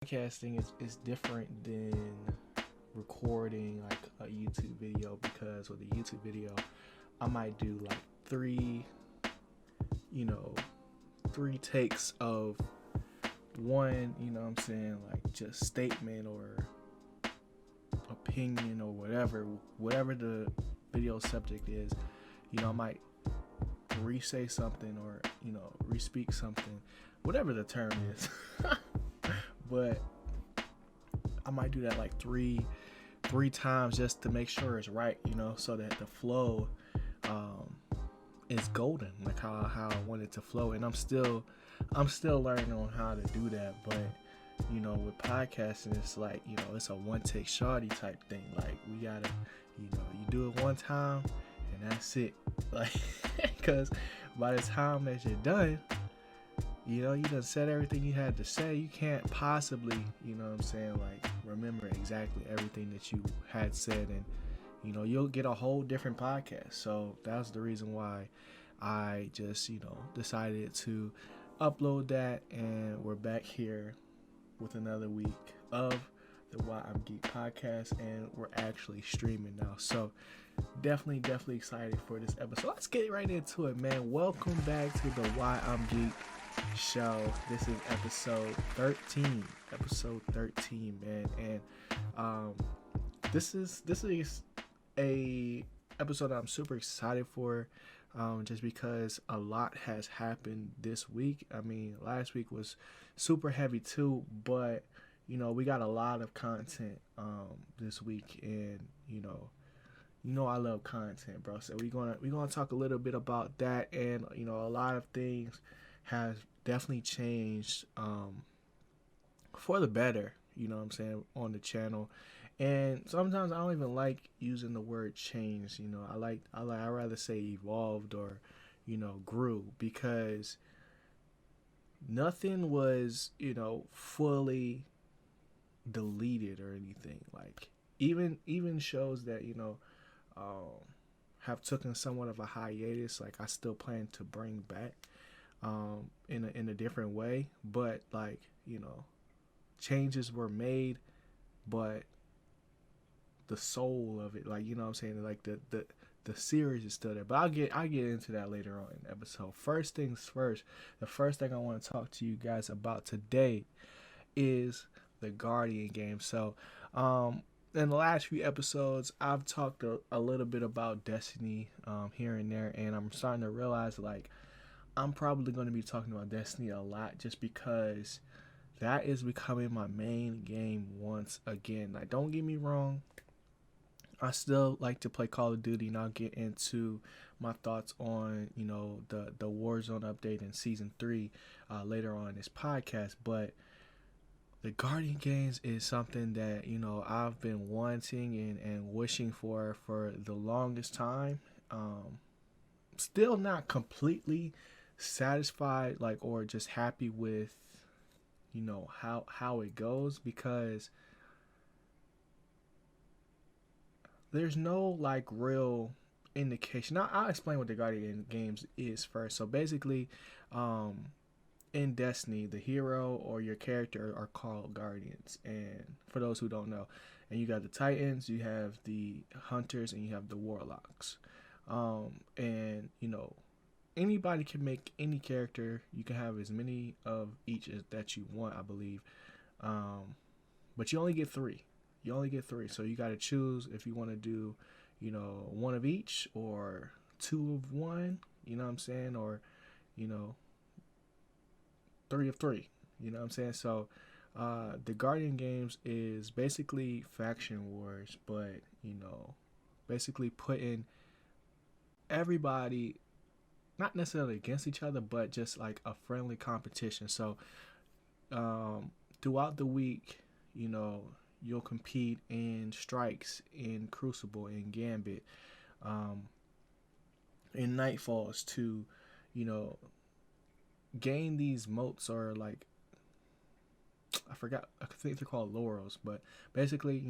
Podcasting is different than recording like a YouTube video because with a YouTube video, I might do like you know, three takes of one, what I'm saying, like just statement or opinion or whatever the video subject is. I might re-say something or, re-speak something, whatever the term is. But I might do that like three times just to make sure it's right, so that the flow is golden, like how I want it to flow. And I'm still learning on how to do that. But with podcasting, it's like, it's a one take shawty type thing. Like we gotta, you do it one time and that's it. Like, because by the time that you're done, you done said everything you had to say. You can't possibly, like remember exactly everything that you had said, and you'll get a whole different podcast. So that's the reason why I just, decided to upload that, and we're back here with another week of the Why I'm Geek podcast, and we're actually streaming now. So definitely excited for this episode. Let's get right into it, man. Welcome back to the Why I'm Geek show. This is episode 13, man. And this is a episode that I'm super excited for, just because a lot has happened this week. I mean, last week was super heavy too, but we got a lot of content this week, and I love content, bro. So we're gonna talk a little bit about that, and a lot of things has definitely changed for the better, on the channel. And sometimes I don't even like using the word change. I rather say evolved or grew, because nothing was fully deleted or anything. Like even shows that have taken somewhat of a hiatus, like I still plan to bring back in a different way. But like changes were made, but the soul of it, like what I'm saying, like the series is still there. But I'll get into that later on in the episode. First things first, the first thing I want to talk to you guys about today is the Guardian game. So in the last few episodes, I've talked a little bit about Destiny here and there, and I'm starting to realize like I'm probably going to be talking about Destiny a lot, just because that is becoming my main game once again. Like, don't get me wrong, I still like to play Call of Duty, and I'll get into my thoughts on the Warzone update in Season 3 later on in this podcast. But the Guardian games is something that I've been wanting and wishing for the longest time. Still not completely satisfied, like, or just happy with how it goes, because there's no like real indication. Now I'll explain what the Guardian games is first. So basically, in Destiny, the hero or your character are called Guardians. And for those who don't know, and you got the Titans, you have the Hunters, and you have the Warlocks. And anybody can make any character. You can have as many of each as that you want, I believe. But you only get three. So you got to choose if you want to do, one of each or two of one, what I'm saying, or, three of three, what I'm saying. So the Guardian games is basically faction wars, but, basically putting everybody not necessarily against each other, but just like a friendly competition. So throughout the week, you'll compete in strikes, in Crucible, in Gambit, in Nightfalls to, gain these moats, or like, I think they're called laurels, but basically,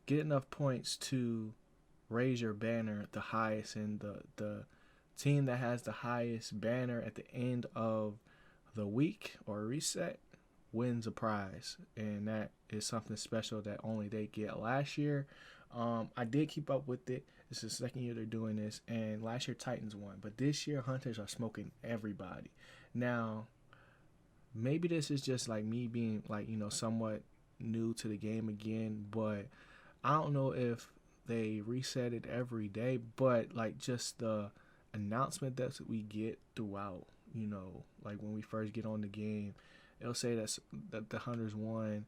get enough points to raise your banner the highest, and the team that has the highest banner at the end of the week or reset wins a prize, and that is something special that only they get. Last year, I did keep up with it. This is the second year they're doing this, and last year Titans won, but this year Hunters are smoking everybody. Now, maybe this is just like me being like, somewhat new to the game again, but I don't know if they reset it every day, but like just the announcement that we get throughout, like when we first get on the game, it'll say that the Hunters won,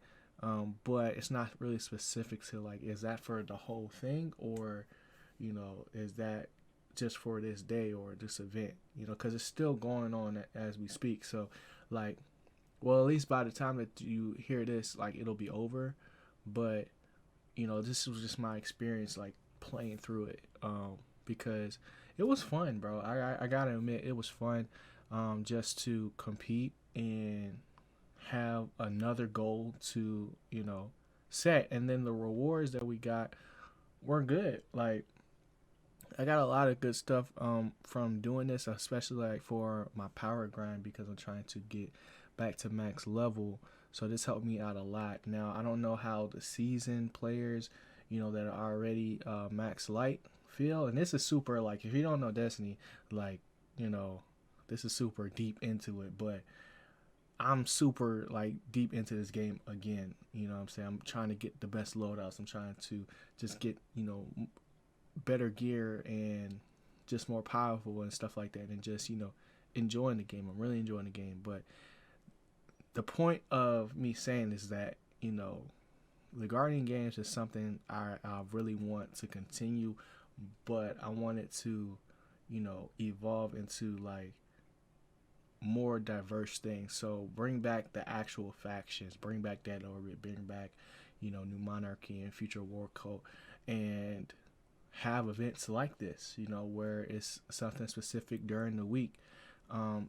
but it's not really specific to like, is that for the whole thing, or is that just for this day or this event, because it's still going on as we speak. So like, well, at least by the time that you hear this, like, it'll be over. But this was just my experience, like, playing through it, because it was fun, bro. I gotta admit, it was fun, just to compete and have another goal to set, and then the rewards that we got were good. Like, I got a lot of good stuff from doing this, especially like for my power grind, because I'm trying to get back to max level. So this helped me out a lot. Now, I don't know how the seasoned players, that are already max light feel. And this is super, like, if you don't know Destiny, like, this is super deep into it. But I'm super, like, deep into this game again. You know what I'm saying? I'm trying to get the best loadouts. I'm trying to just get, better gear and just more powerful and stuff like that. And just, enjoying the game. I'm really enjoying the game. But the point of me saying is that, the Guardian games is something I really want to continue, but I want it to, evolve into like more diverse things. So bring back the actual factions, bring back that orbit, bring back, New Monarchy and Future War Cult, and have events like this, where it's something specific during the week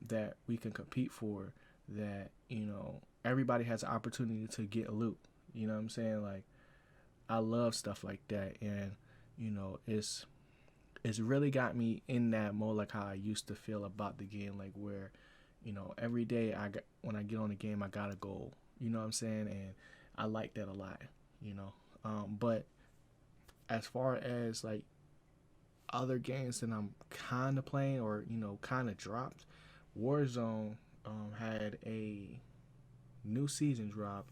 that we can compete for, that everybody has an opportunity to get loot. You know what I'm saying? Like, I love stuff like that, and it's really got me in that mode, like how I used to feel about the game, like where every day when I get on the game, I got a goal. You know what I'm saying? And I like that a lot. But as far as like other games that I'm kind of playing, or kind of dropped, Warzone had a new season drop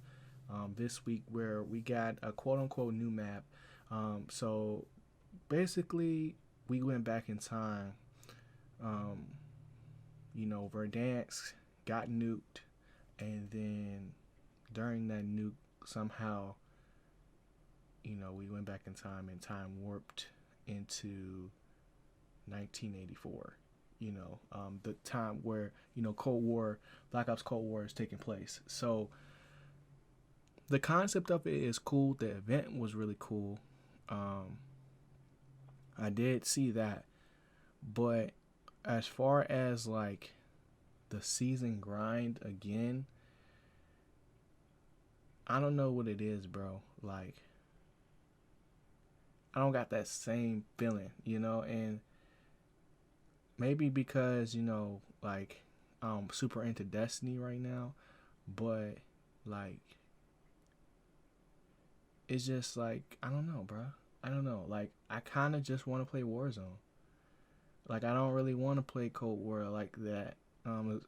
this week, where we got a quote-unquote new map. So basically, we went back in time. Verdansk got nuked, and then during that nuke, somehow, we went back in time, and time warped into 1984. The time where Cold War, Black Ops Cold War is taking place. So the concept of it is cool. The event was really cool. I did see that, but as far as like the season grind again, I don't know what it is, bro. Like, I don't got that same feeling, and maybe because, like, I'm super into Destiny right now, but like, it's just like, I don't know, bro. I don't know. Like, I kind of just want to play Warzone. Like, I don't really want to play Cold War like that.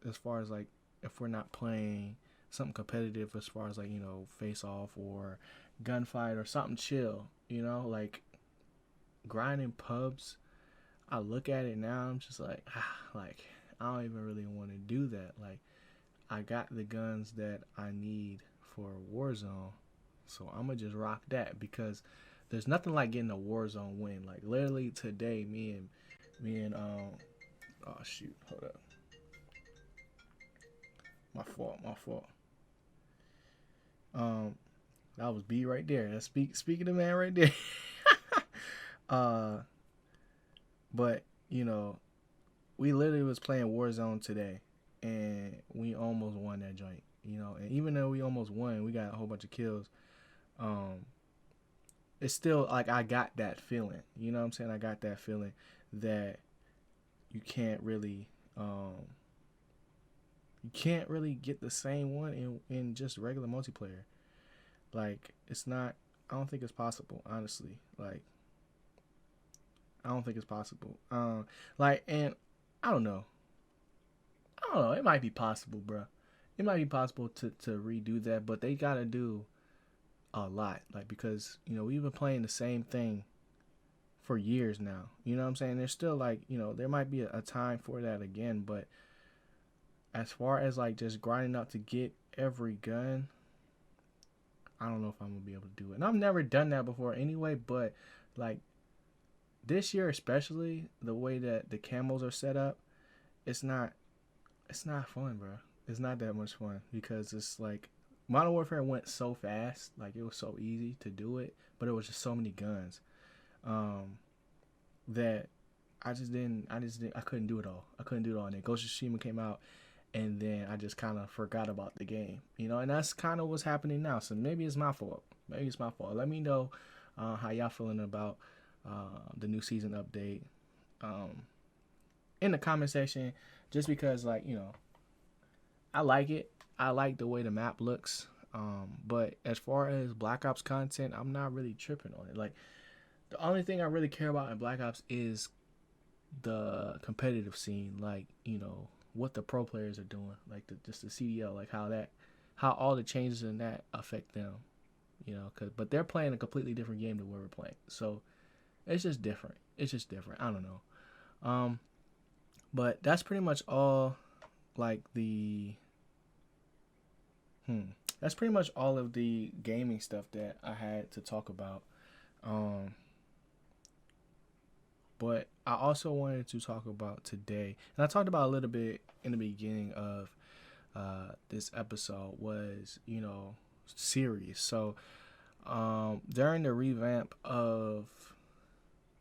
As far as like, if we're not playing something competitive, as far as like, face off or gunfight or something chill, like grinding pubs. I look at it now, I'm just like, like, I don't even really want to do that. Like, I got the guns that I need for Warzone, so I'm gonna just rock that, because there's nothing like getting a Warzone win. Like, literally today, me and oh shoot, hold up, my fault. That was B right there. That's speaking to man right there. But we literally was playing Warzone today, and we almost won that joint. And even though we almost won, we got a whole bunch of kills. It's still like, I got that feeling. You know what I'm saying? I got that feeling that you can't really You can't really get the same one in just regular multiplayer. Like, it's not. I don't think it's possible, honestly. Like, I don't think it's possible. Like, and I don't know. I don't know. It might be possible, bro. It might be possible to redo that, but they gotta do a lot. Like, because we've been playing the same thing for years now. You know what I'm saying? There's still like there might be a time for that again, but as far as like just grinding out to get every gun, I don't know if I'm gonna be able to do it. And I've never done that before anyway, but like this year especially, the way that the camos are set up, it's not fun, bro. It's not that much fun because it's like Modern Warfare went so fast, like it was so easy to do it, but it was just so many guns that I couldn't do it all. I couldn't do it all. And then Ghost of Tsushima came out, and then I just kind of forgot about the game, and that's kind of what's happening now. So maybe it's my fault. Maybe it's my fault. Let me know how y'all feeling about the new season update in the comment section. Just because, like, I like it. I like the way the map looks. But as far as Black Ops content, I'm not really tripping on it. Like, the only thing I really care about in Black Ops is the competitive scene. Like, what the pro players are doing. Like, just the CDL. Like, how all the changes in that affect them. But they're playing a completely different game than what we're playing. So, it's just different. I don't know. But that's pretty much all, like, that's pretty much all of the gaming stuff that I had to talk about. But I also wanted to talk about today, and I talked about a little bit in the beginning of this episode, was, series. So during the revamp of,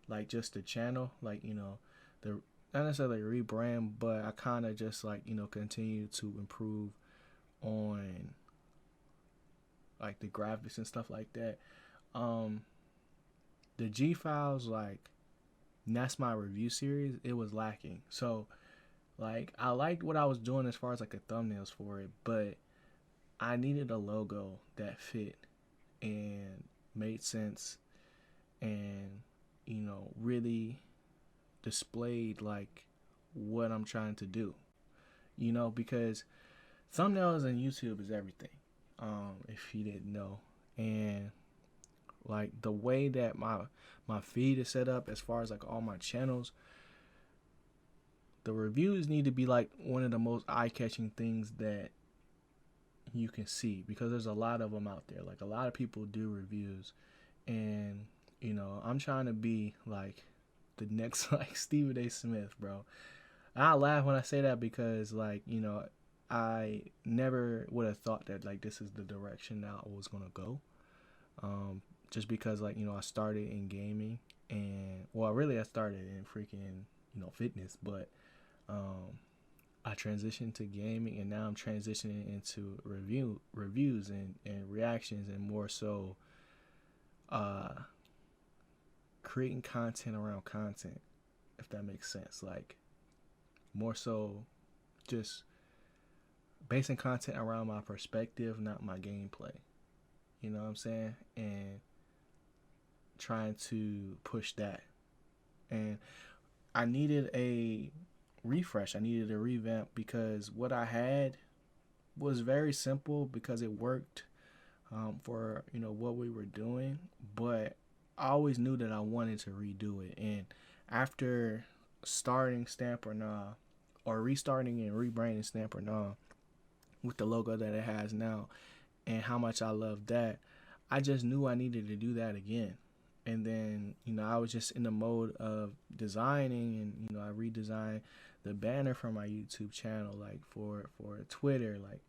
like, just the channel, like, the not necessarily rebrand, but I kind of just, like, continue to improve on, like, the graphics and stuff like that. The G Files, like, that's my review series, it was lacking. So, like, I liked what I was doing as far as, like, the thumbnails for it, but I needed a logo that fit and made sense and, really displayed, like, what I'm trying to do. Because thumbnails on YouTube is everything, if you didn't know. And, like, the way that my feed is set up as far as, like, all my channels, the reviews need to be, like, one of the most eye-catching things that you can see, because there's a lot of them out there. Like, a lot of people do reviews, and I'm trying to be like the next, like, Stephen A. Smith, bro. I laugh when I say that because, like, I never would have thought that, like, this is the direction that I was gonna go. Just because, like, I started in gaming, and, well, really I started in freaking, fitness, but I transitioned to gaming, and now I'm transitioning into reviews and reactions, and more so creating content around content, if that makes sense. Like, more so just basing content around my perspective, not my gameplay. You know what I'm saying? And trying to push that. And I needed a refresh. I needed a revamp, because what I had was very simple, because it worked for what we were doing, but I always knew that I wanted to redo it. And after starting Stamp or Nah, or restarting and rebranding Stamp or Nah with the logo that it has now, and how much I love that, I just knew I needed to do that again. And then, I was just in the mode of designing, and, I redesigned the banner for my YouTube channel, like, for Twitter, like,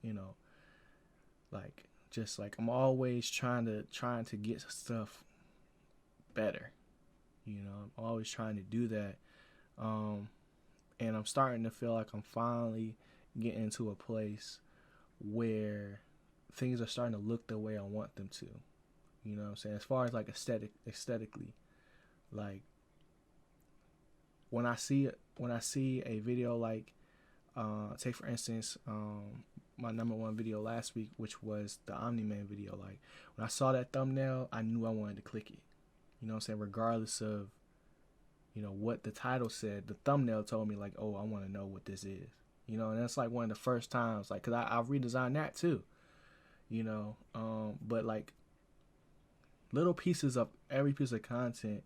like, just, like, I'm always trying to get stuff better. I'm always trying to do that. And I'm starting to feel like I'm finally getting to a place where things are starting to look the way I want them to. You know what I'm saying? As far as, like, aesthetically, like, when I see a video like Take for instance, my number one video last week, which was the Omni-Man video. Like when I saw that thumbnail, I knew I wanted to click it. You know what I'm saying? Regardless of, you know, what the title said, the thumbnail told me like, oh, I want to know what this is. You know, and that's like one of the first times, like, cause I redesigned that too. You know, but like little pieces of every piece of content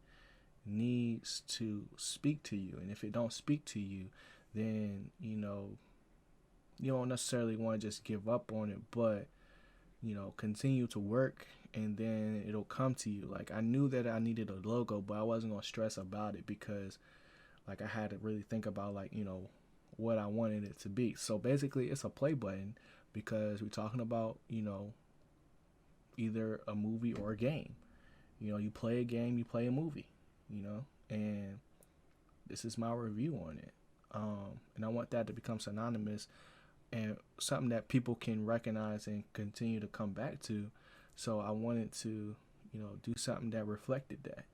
needs to speak to you, and if it don't speak to you, then you know you don't necessarily want to just give up on it, but you know, continue to work, and then it'll come to you. Like I knew that I needed a logo, but I wasn't gonna stress about it because like I had to really think about like, you know, what I wanted it to be. So basically it's a play button because we're talking about, you know, either a movie or a game. You know, you play a game, you play a movie, you know, and this is my review on it. And I want that to become synonymous and something that people can recognize and continue to come back to. So I wanted to, you know, do something that reflected that.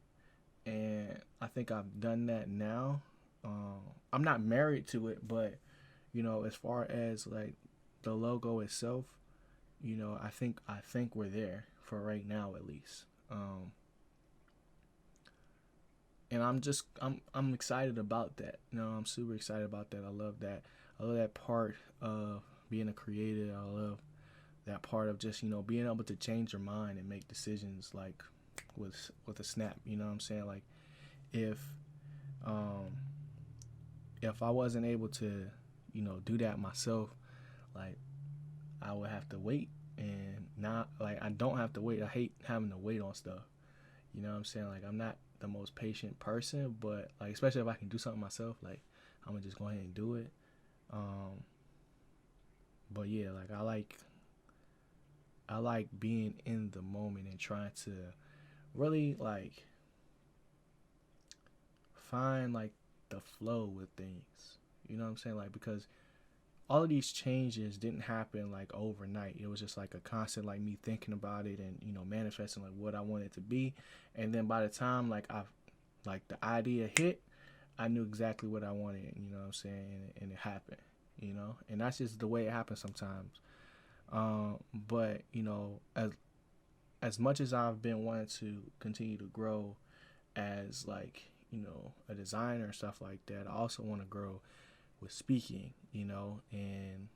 And I think I've done that now. I'm not married to it, but, you know, as far as like the logo itself, you know, I think we're there for right now at least. And I'm excited about that. You know, I'm super excited about that. I love that. I love that part of being a creator. I love that part of just, you know, being able to change your mind and make decisions like with a snap. You know what I'm saying? Like if I wasn't able to, you know, do that myself, like I would have to wait, and not like I don't have to wait. I hate having to wait on stuff. You know what I'm saying? Like I'm not the most patient person, but like especially if I can do something myself, like I'm gonna just go ahead and do it. But yeah, like I like being in the moment and trying to really like find like the flow with things. You know what I'm saying? Like because all of these changes didn't happen like overnight. It was just like a constant like me thinking about it and, you know, manifesting like what I wanted it to be. And then by the time like the idea hit, I knew exactly what I wanted, you know what I'm saying? And it happened, you know? And that's just the way it happens sometimes. But, you know, as much as I've been wanting to continue to grow as like, you know, a designer and stuff like that, I also want to grow with speaking, you know, and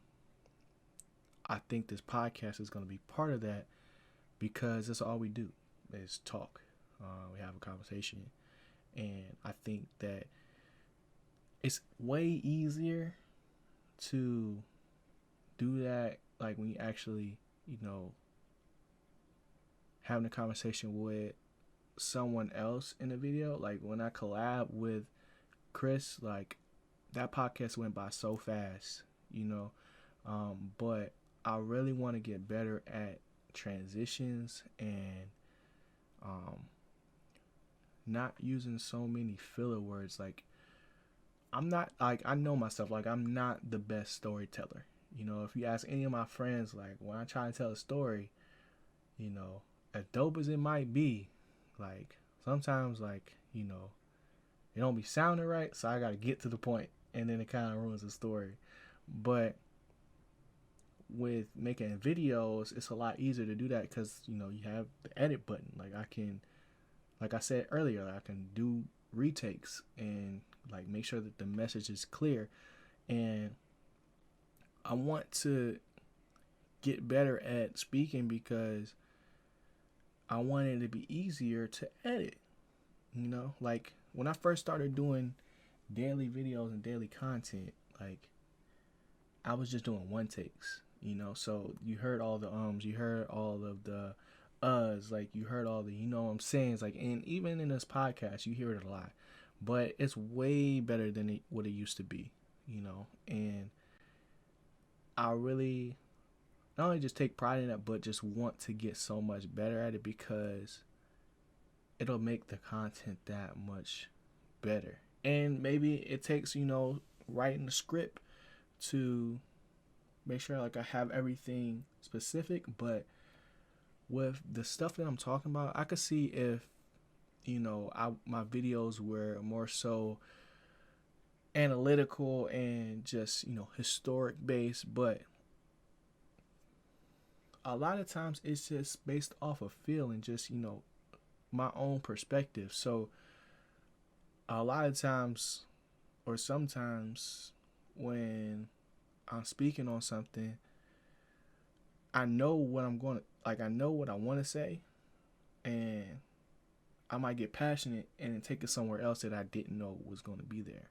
I think this podcast is going to be part of that because that's all we do is talk. We have a conversation, and I think that it's way easier to do that like when you actually, you know, having a conversation with someone else in the video. Like when I collab with Chris, like that podcast went by so fast, you know. But I really want to get better at transitions and not using so many filler words. Like I'm not like I know myself. Like I'm not the best storyteller. You know, if you ask any of my friends, like when I try to tell a story, you know, as dope as it might be, like sometimes like, you know, it don't be sounding right, so I gotta get to the point, and then it kind of ruins the story. But with making videos, it's a lot easier to do that because, you know, you have the edit button. Like I can, like I said earlier, I can do retakes and like make sure that the message is clear. And I want to get better at speaking because I want it to be easier to edit. You know, like when I first started doing daily videos and daily content, like I was just doing one takes, you know. So you heard all the you heard all of the like you heard all the, you know what I'm saying? It's like, and even in this podcast, you hear it a lot, but it's way better than what it used to be, you know. And I really not only just take pride in that, but just want to get so much better at it because it'll make the content that much better. And maybe it takes, you know, writing the script to make sure like I have everything specific, but with the stuff that I'm talking about, I could see if, you know, my videos were more so analytical and just, historic based, but a lot of times it's just based off of feel and just, my own perspective. So a lot of times or sometimes when I'm speaking on something, I know what I'm going to, like, I know what I want to say, and I might get passionate and then take it somewhere else that I didn't know was going to be there.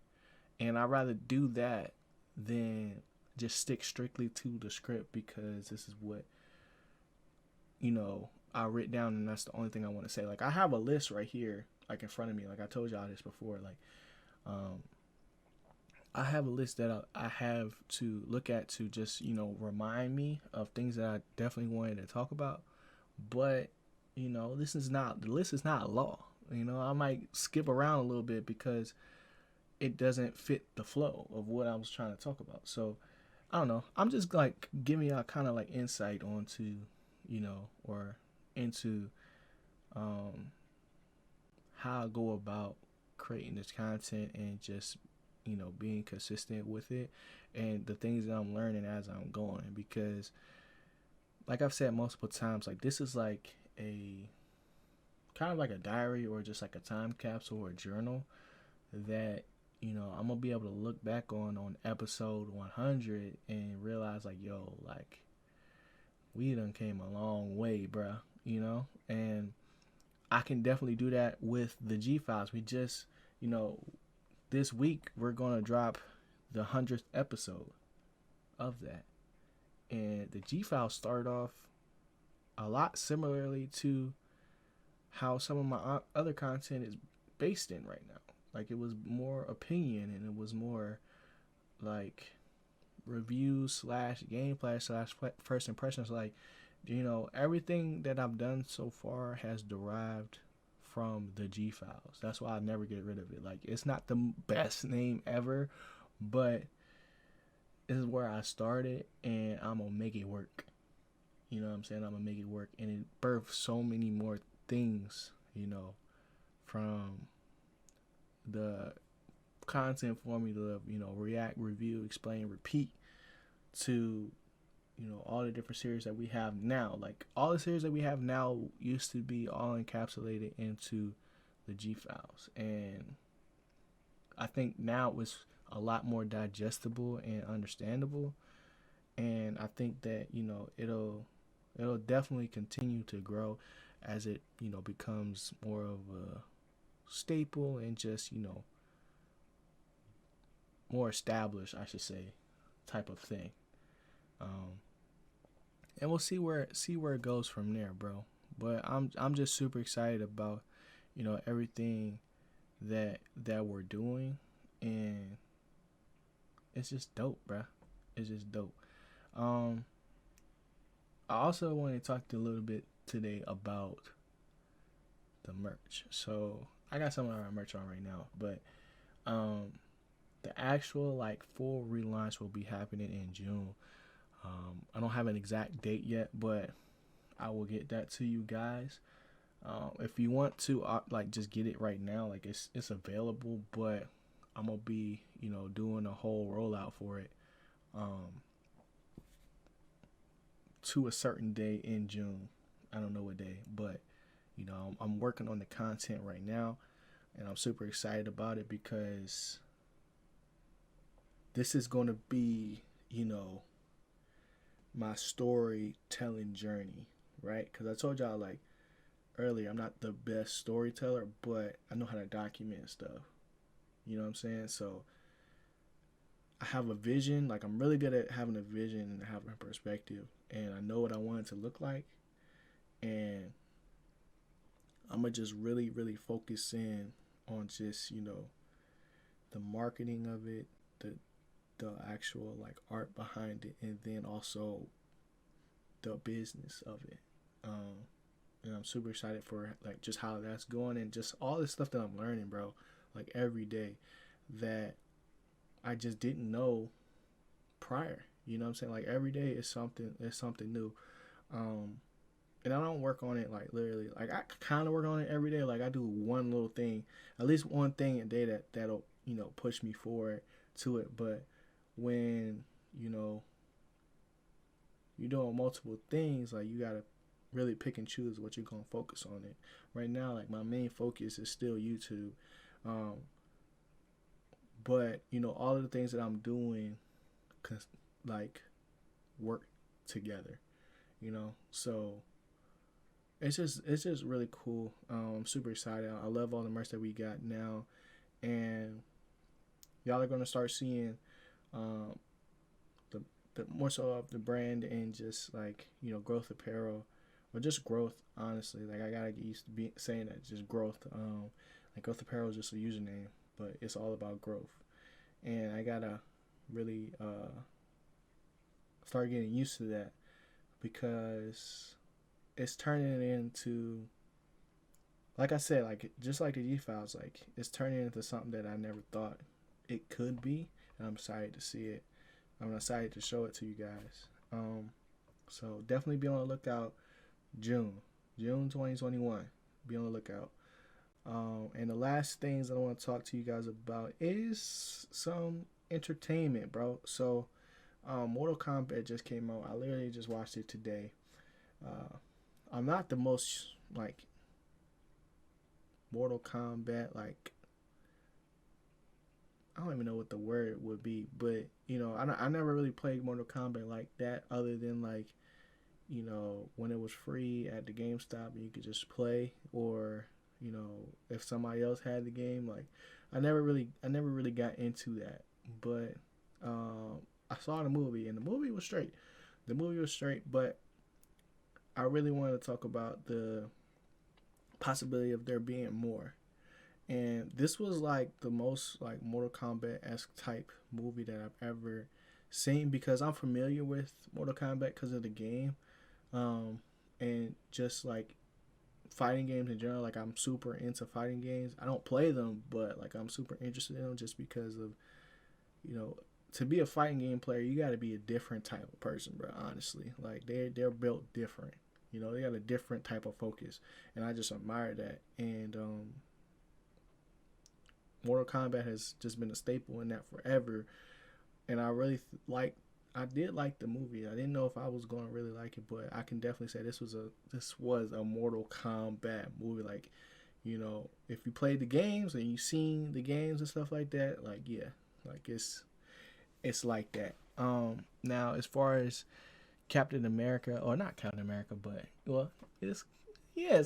And I'd rather do that than just stick strictly to the script, because this is what, I writ down, and that's the only thing I want to say. Like, I have a list right here, like, in front of me. Like, I told y'all this before. Like, I have a list that I have to look at to just, remind me of things that I definitely wanted to talk about. But, the list is not law. I might skip around a little bit because it doesn't fit the flow of what I was trying to talk about. So, I don't know. I'm just, like, giving y'all kind of, like, insight onto, or into how I go about creating this content and just, being consistent with it, and the things that I'm learning as I'm going. Because, like I've said multiple times, like, this is like a kind of like a diary, or just like a time capsule or a journal that, I'm gonna be able to look back on episode 100 and realize, like, yo, like, we done came a long way, bruh, and I can definitely do that with the G Files. We just, this week we're gonna drop the 100th episode of that, and the G Files started off a lot similarly to how some of my other content is based in right now. Like, it was more opinion, and it was more like reviews slash gameplay slash first impressions. Like, everything that I've done so far has derived from the G Files. That's why I never get rid of it. Like, it's not the best name ever, but this is where I started, and I'm gonna make it work. You know what I'm saying? I'm gonna make it work, and it birthed so many more things, from the content formula of, react, review, explain, repeat, to, all the different series that we have now. Like, all the series that we have now used to be all encapsulated into the G Files, and I think now it's a lot more digestible and understandable. And I think that, it'll definitely continue to grow as it, becomes more of a staple and just, more established, I should say, type of thing. And we'll see where it goes from there, bro. But I'm just super excited about, everything that we're doing, and it's just dope, bro. It's just dope. I also want to talk to a little bit today about the merch. So I got some of our merch on right now, but the actual, like, full relaunch will be happening in June. I don't have an exact date yet, but I will get that to you guys. If you want to, like, just get it right now, like, it's available, but I'm gonna be, doing a whole rollout for it, to a certain day in June. I don't know what day, but, I'm working on the content right now, and I'm super excited about it, because this is going to be, my storytelling journey, right? Because I told y'all, like, earlier, I'm not the best storyteller, but I know how to document stuff. You know what I'm saying? So I have a vision. Like, I'm really good at having a vision and having a perspective, and I know what I want it to look like. And I'm going to just really, really focus in on just, the marketing of it, the actual, like, art behind it, and then also the business of it. And I'm super excited for, like, just how that's going, and just all this stuff that I'm learning, bro, like, every day, that I just didn't know prior. You know what I'm saying? Like, every day is something new. And I don't work on it, like, literally, like, I kind of work on it every day. Like, I do one little thing, at least one thing a day that'll, push me forward. to it. But when, you know, you're doing multiple things, like you gotta really pick and choose what you're gonna focus on it. Right now, like my main focus is still YouTube. Um, but you know, all of the things that I'm doing, like work together. You know, so it's just really cool. I'm super excited. I love all the merch that we got now, and y'all are gonna start seeing um, the more so of the brand and just like growth apparel, or just growth. Honestly, like I gotta get used to saying that, just growth. Like growth apparel is just a username, but it's all about growth, and I gotta really start getting used to that because it's turning into, like I said, like just like the G Files, like it's turning into something that I never thought it could be, and I'm excited to see it. I'm excited to show it to you guys. So definitely be on the lookout. June 2021. Be on the lookout. And the last things I want to talk to you guys about is some entertainment, bro. So, Mortal Kombat just came out. I literally just watched it today. I'm not the most like Mortal Kombat, like I don't even know what the word would be, but I never really played Mortal Kombat like that, other than like when it was free at the GameStop and you could just play, or if somebody else had the game. Like I never really got into that, but I saw the movie and the movie was straight. But I really wanted to talk about the possibility of there being more. And this was like the most like Mortal Kombat-esque type movie that I've ever seen, because I'm familiar with Mortal Kombat because of the game, and just like fighting games in general. Like I'm super into fighting games. I don't play them, but like I'm super interested in them just because of to be a fighting game player, you got to be a different type of person, bro. Honestly, like they're built different. They got a different type of focus, and I just admire that. And Mortal Kombat has just been a staple in that forever, and I really I did like the movie. I didn't know if I was going to really like it, but I can definitely say this was a Mortal Kombat movie. Like, if you played the games and you seen the games and stuff like that, like yeah, like it's like that. Now as far as Captain America, or not Captain America, but well, it's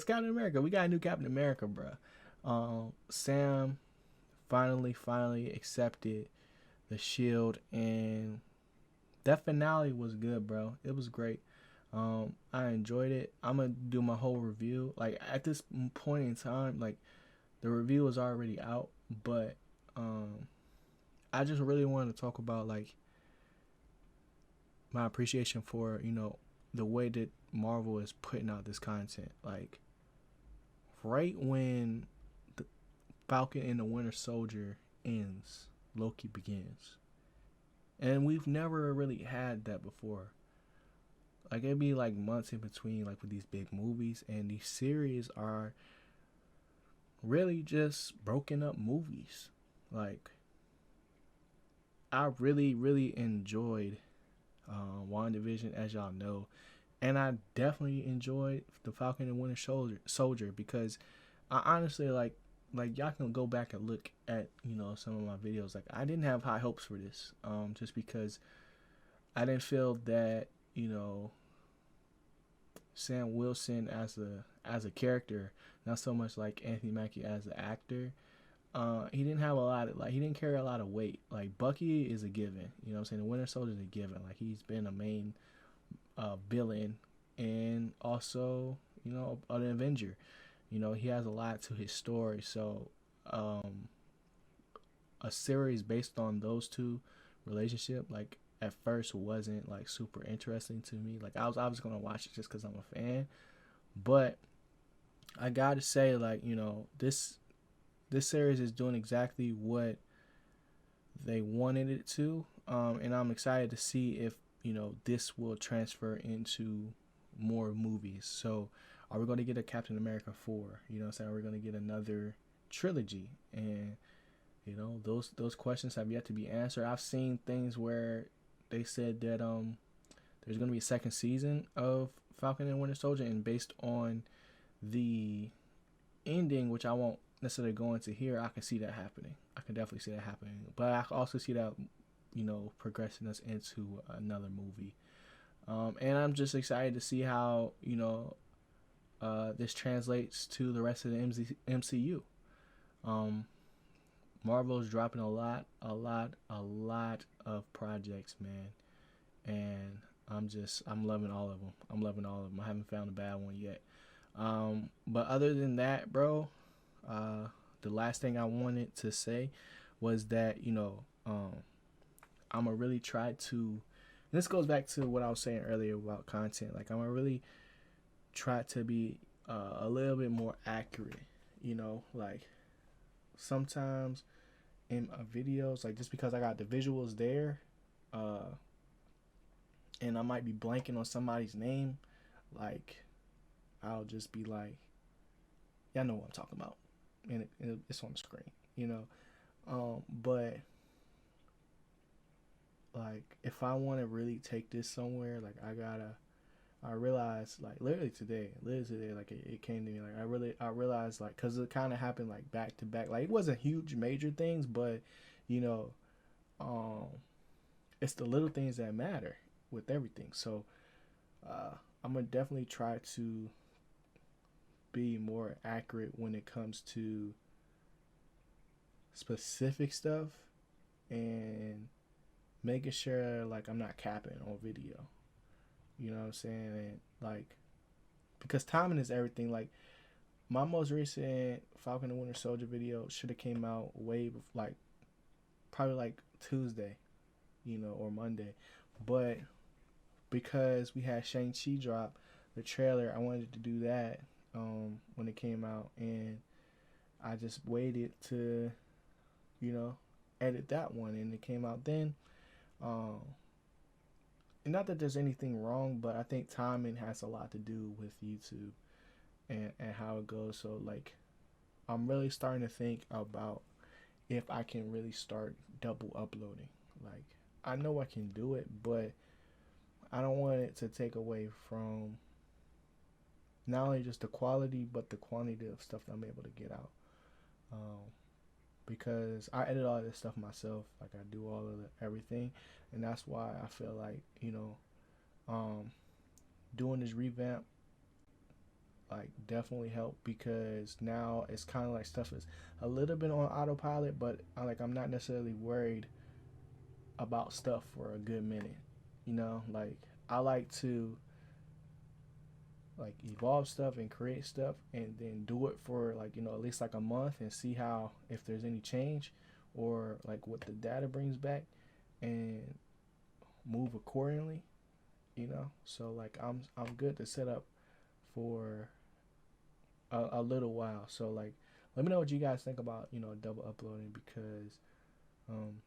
Captain America. We got a new Captain America, bro. Sam finally accepted the shield, and that finale was good, bro. It was great. I enjoyed it. I'm gonna do my whole review. Like at this point in time, like the review was already out, but I just really wanted to talk about like my appreciation for the way that Marvel is putting out this content. Like right when the Falcon and the Winter Soldier ends, Loki begins. And we've never really had that before. Like it'd be like months in between, like with these big movies, and these series are really just broken up movies. Like I really enjoyed WandaVision, as y'all know, and I definitely enjoyed the Falcon and Winter Soldier because I honestly like y'all can go back and look at some of my videos. Like I didn't have high hopes for this, just because I didn't feel that Sam Wilson as a character, not so much like Anthony Mackie as an actor. He didn't have a lot of he didn't carry a lot of weight. Like Bucky is a given, what I'm saying. The Winter Soldier is a given. Like he's been a main villain, and also an Avenger. He has a lot to his story. So a series based on those two relationship, like at first wasn't like super interesting to me. Like I was gonna watch it just because I'm a fan, but I gotta say like this series is doing exactly what they wanted it to, and I'm excited to see if this will transfer into more movies. So are we going to get a Captain America 4? Are we going to get another trilogy? And You know, those questions have yet to be answered. I've seen things where they said that there's gonna be a second season of Falcon and Winter Soldier, and based on the ending, which I won't necessarily go into here, I can see that happening. I can definitely see that happening. But I can also see that, you know, progressing us into another movie. And I'm just excited to see how, you know, this translates to the rest of the MCU. Um, Marvel's dropping a lot of projects, man, and I'm loving all of them. I'm loving all of them. I haven't found a bad one yet. But other than that, bro, the last thing I wanted to say was that, you know, I'm gonna really try to. And this goes back to what I was saying earlier about content. Like, I'm gonna really try to be a little bit more accurate. You know, like sometimes in videos, like just because I got the visuals there, and I might be blanking on somebody's name, like I'll just be like, y'all know what I'm talking about, and it's on the screen, you know. But like if I want to really take this somewhere, like I realized like literally today, like it came to me, like I realized, like, because it kind of happened like back to back, like it wasn't huge major things, but you know, um it's the little things that matter with everything. So I'm gonna definitely try to be more accurate when it comes to specific stuff, and making sure like I'm not capping on video. You know what I'm saying? And like, because timing is everything. Like my most recent Falcon and Winter Soldier video should have came out way before, like probably like Tuesday, you know, or Monday. But because we had Shang-Chi drop the trailer, I wanted to do that when it came out, and I just waited to, you know, edit that one, and it came out then. Um, and not that there's anything wrong, but I think timing has a lot to do with YouTube and how it goes. So like, I'm really starting to think about if I can really start double uploading. Like, I know I can do it, but I don't want it to take away from not only just the quality, but the quantity of stuff that I'm able to get out. Um, because I edit all this stuff myself. Like I do all of everything, and that's why I feel like, you know, doing this revamp like definitely helped, because now it's kind of like stuff is a little bit on autopilot, but I'm not necessarily worried about stuff for a good minute. You know, like I like to like evolve stuff and create stuff, and then do it for like, you know, at least like a month, and see how, if there's any change or like what the data brings back, and move accordingly, you know. So like I'm good to set up for a little while. So like, let me know what you guys think about, you know, double uploading, because um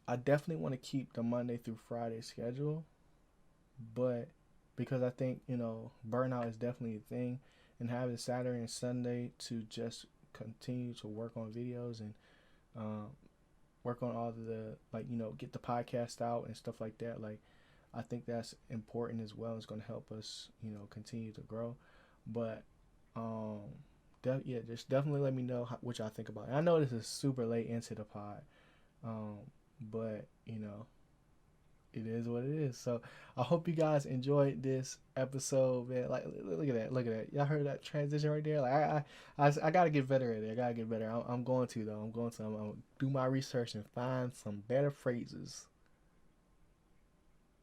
I definitely want to keep the Monday through Friday schedule, but because I think, you know, burnout is definitely a thing, and having Saturday and Sunday to just continue to work on videos, and um, work on all of the, like, you know, get the podcast out and stuff like that. Like, I think that's important as well. It's going to help us, you know, continue to grow. But yeah, just definitely let me know what y'all think about it. I know this is super late into the pod, but you know, it is what it is. So I hope you guys enjoyed this episode, man. Like, look at that, look at that. Y'all heard that transition right there? Like, I gotta get better at it. I gotta get better. I'm going to though. I'm going to do my research and find some better phrases,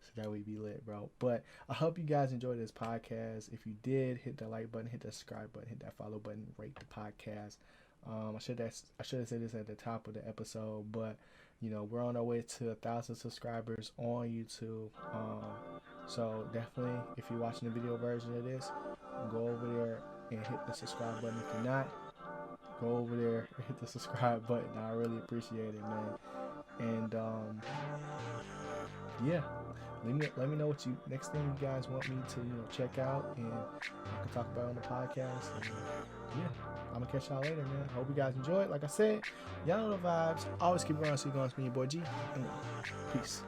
so that we be lit, bro. But I hope you guys enjoyed this podcast. If you did, hit that like button, hit that subscribe button, hit that follow button, rate the podcast. I should have said this at the top of the episode, but you know, we're on our way to 1,000 subscribers on YouTube. So definitely, if you're watching the video version of this, go over there and hit the subscribe button. If you're not, go over there and hit the subscribe button. I really appreciate it, man. And yeah, let me know what you next thing you guys want me to check out, and I can talk about it on the podcast. And yeah, I'm gonna catch y'all later, man. Hope you guys enjoyed. Like I said, y'all know the vibes. Always keep it on. So you going to be your boy G. And peace.